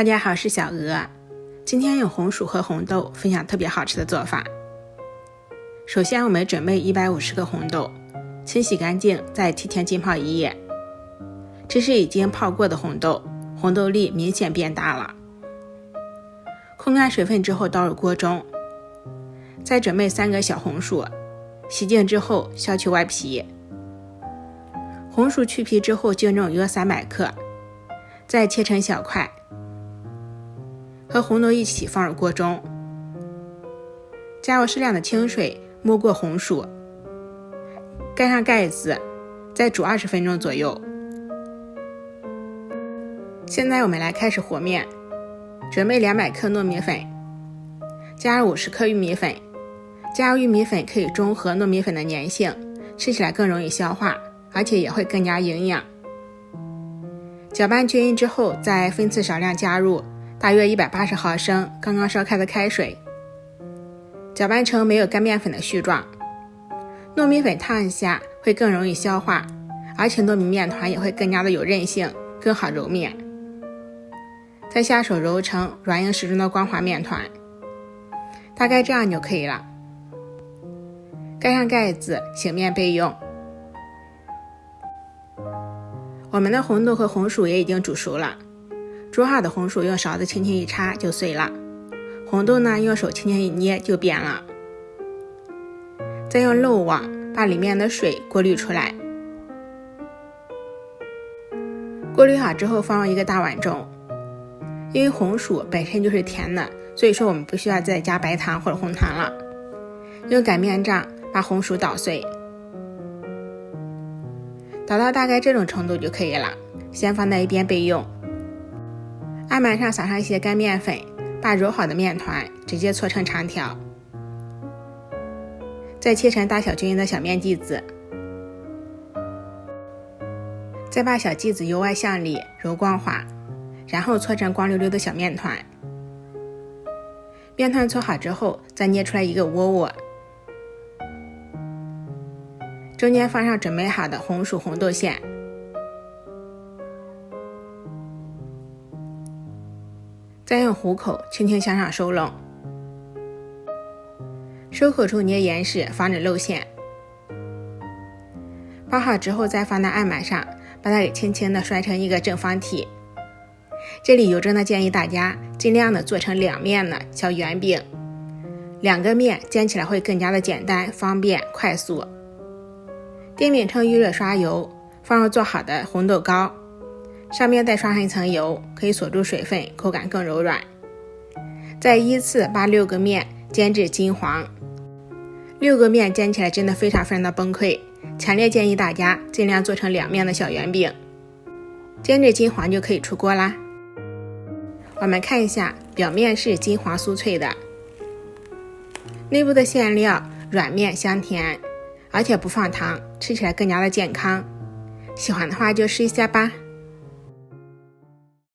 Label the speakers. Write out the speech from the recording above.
Speaker 1: 大家好，我是小鹅。今天用红薯和红豆分享特别好吃的做法。首先我们准备150克红豆，清洗干净，再提前浸泡1夜。这是已经泡过的红豆，红豆粒明显变大了。控干水分之后倒入锅中，再准备3个小红薯，洗净之后削去外皮。红薯去皮之后净重约300克，再切成小块，和红豆一起放入锅中，加入适量的清水没过红薯，盖上盖子，再煮20分钟左右。现在我们来开始和面，准备200克糯米粉，加入50克玉米粉。加入玉米粉可以中和糯米粉的粘性，吃起来更容易消化，而且也会更加营养。搅拌均匀之后，再分次少量加入大约180毫升刚刚烧开的开水，搅拌成没有干面粉的絮状。糯米粉烫一下会更容易消化，而且糯米面团也会更加的有韧性，更好揉面。再下手揉成软硬适中的光滑面团，大概这样就可以了。盖上盖子，醒面备用。我们的红豆和红薯也已经煮熟了，煮好的红薯用勺子轻轻一插就碎了，红豆呢用手轻轻一捏就扁了。再用漏网把里面的水过滤出来，过滤好之后放入一个大碗中。因为红薯本身就是甜的，所以说我们不需要再加白糖或者红糖了。用擀面杖把红薯捣碎，捣到大概这种程度就可以了，先放在一边备用。案板上撒上一些干面粉，把揉好的面团直接搓成长条，再切成大小均匀的小面剂子，再把小剂子由外向里揉光滑，然后搓成光溜溜的小面团。面团搓好之后，再捏出来一个窝窝，中间放上准备好的红薯红豆馅，再用虎口轻轻向上收拢，收口处捏严实，防止漏馅。包好之后再放在案板上，把它给轻轻的摔成一个正方体。这里由衷的建议大家尽量的做成2面的小圆饼，2个面煎起来会更加的简单、方便、快速。电饼铛预热刷油，放入做好的红豆糕，上面再刷上一层油，可以锁住水分，口感更柔软。再依次把6个面煎至金黄，6个面煎起来真的非常的崩溃，强烈建议大家尽量做成2面的小圆饼，煎至金黄就可以出锅啦。我们看一下，表面是金黄酥脆的，内部的馅料软面香甜，而且不放糖，吃起来更加的健康。喜欢的话就试一下吧。